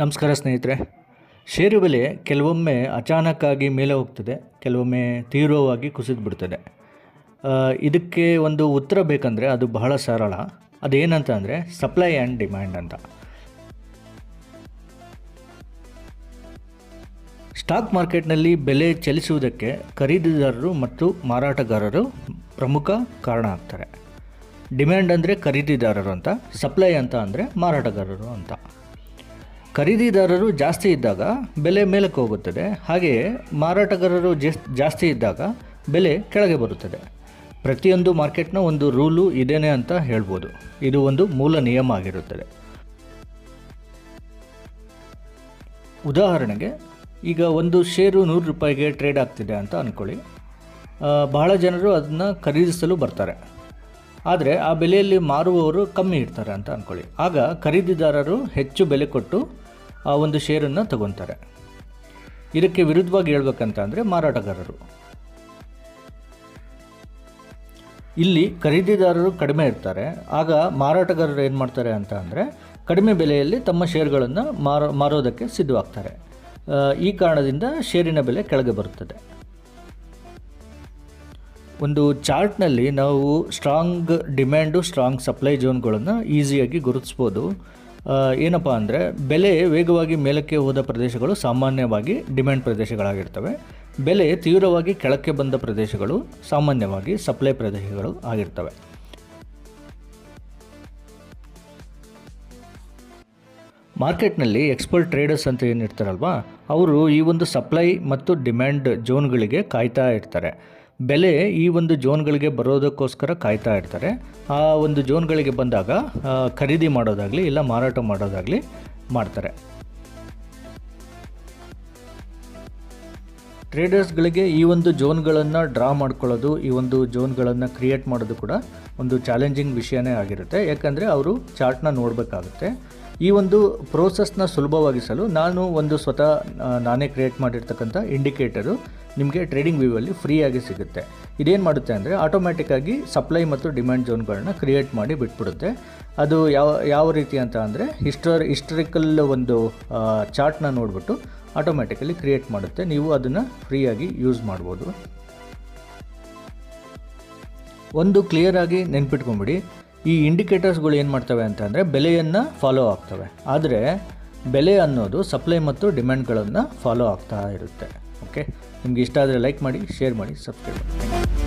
ನಮಸ್ಕಾರ ಸ್ನೇಹಿತರೆ. ಷೇರು ಬೆಲೆ ಕೆಲವೊಮ್ಮೆ ಅಚಾನಕ್ಕಾಗಿ ಮೇಲೆ ಹೋಗ್ತದೆ, ಕೆಲವೊಮ್ಮೆ ತೀವ್ರವಾಗಿ ಕುಸಿದು ಬಿಡ್ತದೆ. ಇದಕ್ಕೆ ಒಂದು ಉತ್ತರ ಬೇಕಂದರೆ ಅದು ಬಹಳ ಸರಳ. ಅದೇನಂತ ಅಂದರೆ ಸಪ್ಲೈ ಆ್ಯಂಡ್ ಡಿಮ್ಯಾಂಡ್ ಅಂತ. ಸ್ಟಾಕ್ ಮಾರ್ಕೆಟ್ನಲ್ಲಿ ಬೆಲೆ ಚಲಿಸುವುದಕ್ಕೆ ಖರೀದಿದಾರರು ಮತ್ತು ಮಾರಾಟಗಾರರು ಪ್ರಮುಖ ಕಾರಣ ಆಗ್ತಾರೆ. ಡಿಮ್ಯಾಂಡ್ ಅಂದರೆ ಖರೀದಿದಾರರು ಅಂತ, ಸಪ್ಲೈ ಅಂತ ಅಂದರೆ ಮಾರಾಟಗಾರರು ಅಂತ. ಖರೀದಿದಾರರು ಜಾಸ್ತಿ ಇದ್ದಾಗ ಬೆಲೆ ಮೇಲಕ್ಕೆ ಹೋಗುತ್ತದೆ, ಹಾಗೆಯೇ ಮಾರಾಟಗಾರರು ಜಾಸ್ತಿ ಇದ್ದಾಗ ಬೆಲೆ ಕೆಳಗೆ ಬರುತ್ತದೆ. ಪ್ರತಿಯೊಂದು ಮಾರ್ಕೆಟ್ನ ಒಂದು ರೂಲು ಇದೇನೆ ಅಂತ ಹೇಳ್ಬೋದು. ಇದು ಒಂದು ಮೂಲ ನಿಯಮ ಆಗಿರುತ್ತದೆ. ಉದಾಹರಣೆಗೆ, ಈಗ ಒಂದು ಷೇರು 100 ರೂಪಾಯಿಗೆ ಟ್ರೇಡ್ ಆಗ್ತಿದೆ ಅಂತ ಅಂದ್ಕೊಳ್ಳಿ. ಬಹಳ ಜನರು ಅದನ್ನು ಖರೀದಿಸಲು ಬರ್ತಾರೆ, ಆದರೆ ಆ ಬೆಲೆಯಲ್ಲಿ ಮಾರುವವರು ಕಮ್ಮಿ ಇರ್ತಾರೆ ಅಂತ ಅಂದ್ಕೊಳ್ಳಿ. ಆಗ ಖರೀದಿದಾರರು ಹೆಚ್ಚು ಬೆಲೆ ಕೊಟ್ಟು ಆ ಒಂದು ಶೇರನ್ನು ತಗೊತಾರೆ. ಇದಕ್ಕೆ ವಿರುದ್ಧವಾಗಿ ಹೇಳ್ಬೇಕಂತ ಅಂದರೆ ಮಾರಾಟಗಾರರು, ಇಲ್ಲಿ ಖರೀದಿದಾರರು ಕಡಿಮೆ ಇರ್ತಾರೆ, ಆಗ ಮಾರಾಟಗಾರರು ಏನು ಮಾಡ್ತಾರೆ ಅಂತ ಅಂದರೆ ಕಡಿಮೆ ಬೆಲೆಯಲ್ಲಿ ತಮ್ಮ ಶೇರುಗಳನ್ನು ಮಾರೋದಕ್ಕೆ ಸಿದ್ಧವಾಗ್ತಾರೆ. ಈ ಕಾರಣದಿಂದ ಷೇರಿನ ಬೆಲೆ ಕೆಳಗೆ ಬರುತ್ತದೆ. ಒಂದು ಚಾರ್ಟ್ನಲ್ಲಿ ನಾವು ಸ್ಟ್ರಾಂಗ್ ಡಿಮ್ಯಾಂಡು, ಸ್ಟ್ರಾಂಗ್ ಸಪ್ಲೈ ಝೋನ್ಗಳನ್ನು ಈಸಿಯಾಗಿ ಗುರುತಿಸ್ಬೋದು. ಏನಪ್ಪ ಅಂದರೆ ಬೆಲೆ ವೇಗವಾಗಿ ಮೇಲಕ್ಕೆ ಹೋದ ಪ್ರದೇಶಗಳು ಸಾಮಾನ್ಯವಾಗಿ ಡಿಮ್ಯಾಂಡ್ ಪ್ರದೇಶಗಳಾಗಿರ್ತವೆ. ಬೆಲೆ ತೀವ್ರವಾಗಿ ಕೆಳಕ್ಕೆ ಬಂದ ಪ್ರದೇಶಗಳು ಸಾಮಾನ್ಯವಾಗಿ ಸಪ್ಲೈ ಪ್ರದೇಶಗಳು ಆಗಿರ್ತವೆ. ಮಾರ್ಕೆಟ್ನಲ್ಲಿ ಎಕ್ಸ್ಪರ್ಟ್ ಟ್ರೇಡರ್ಸ್ ಅಂತ ಏನಿರ್ತಾರಲ್ವ, ಅವರು ಈ ಒಂದು ಸಪ್ಲೈ ಮತ್ತು ಡಿಮ್ಯಾಂಡ್ ಝೋನ್ಗಳಿಗೆ ಕಾಯ್ತಾ ಇರ್ತಾರೆ. ಬೆಲೆ ಈ ಒಂದು ಝೋನ್ಗಳಿಗೆ ಬರೋದಕ್ಕೋಸ್ಕರ ಕಾಯ್ತಾ ಇರ್ತಾರೆ. ಆ ಒಂದು ಝೋನ್ಗಳಿಗೆ ಬಂದಾಗ ಖರೀದಿ ಮಾಡೋದಾಗಲಿ ಇಲ್ಲ ಮಾರಾಟ ಮಾಡೋದಾಗಲಿ ಮಾಡ್ತಾರೆ. ಟ್ರೇಡರ್ಸ್ಗಳಿಗೆ ಈ ಒಂದು ಝೋನ್ಗಳನ್ನು ಡ್ರಾ ಮಾಡ್ಕೊಳ್ಳೋದು, ಈ ಒಂದು ಝೋನ್ಗಳನ್ನು ಕ್ರಿಯೇಟ್ ಮಾಡೋದು ಕೂಡ ಒಂದು ಚಾಲೆಂಜಿಂಗ್ ವಿಷಯನೇ ಆಗಿರುತ್ತೆ. ಯಾಕಂದರೆ ಅವರು ಚಾರ್ಟ್ನ ನೋಡಬೇಕಾಗುತ್ತೆ. ಈ ಒಂದು ಪ್ರೋಸೆಸ್ನ ಸುಲಭವಾಗಿಸಲು ನಾನೇ ಕ್ರಿಯೇಟ್ ಮಾಡಿರ್ತಕ್ಕಂಥ ಇಂಡಿಕೇಟರು ನಿಮಗೆ ಟ್ರೇಡಿಂಗ್ ವ್ಯೂವಲ್ಲಿ ಫ್ರೀಯಾಗಿ ಸಿಗುತ್ತೆ. ಇದೇನು ಮಾಡುತ್ತೆ ಅಂದರೆ ಆಟೋಮ್ಯಾಟಿಕ್ಕಾಗಿ ಸಪ್ಲೈ ಮತ್ತು ಡಿಮ್ಯಾಂಡ್ ಝೋನ್ಗಳನ್ನ ಕ್ರಿಯೇಟ್ ಮಾಡಿ ಬಿಟ್ಬಿಡುತ್ತೆ. ಅದು ಯಾವ ರೀತಿ ಅಂತ ಅಂದರೆ ಹಿಸ್ಟರಿಕಲ್ ಒಂದು ಚಾರ್ಟ್ನ ನೋಡಿಬಿಟ್ಟು ಆಟೋಮ್ಯಾಟಿಕಲಿ ಕ್ರಿಯೇಟ್ ಮಾಡುತ್ತೆ. ನೀವು ಅದನ್ನು ಫ್ರೀಯಾಗಿ ಯೂಸ್ ಮಾಡ್ಬೋದು. ಒಂದು ಕ್ಲಿಯರಾಗಿ ನೆನ್ಪಿಟ್ಕೊಂಬಿಡಿ, ಈ ಇಂಡಿಕೇಟರ್ಸ್ಗಳು ಏನು ಮಾಡ್ತವೆ ಅಂತ ಅಂದರೆ ಬೆಲೆಯನ್ನು ಫಾಲೋ ಆಗ್ತವೆ, ಆದರೆ ಬೆಲೆ ಅನ್ನೋದು ಸಪ್ಲೈ ಮತ್ತು ಡಿಮ್ಯಾಂಡ್ಗಳನ್ನು ಫಾಲೋ ಆಗ್ತಾ ಇರುತ್ತೆ. ಓಕೆ, ನಿಮಗೆ ಇಷ್ಟ ಆದರೆ ಲೈಕ್ ಮಾಡಿ, ಶೇರ್ ಮಾಡಿ, ಸಬ್ಸ್ಕ್ರೈಬ್ ಮಾಡಿ.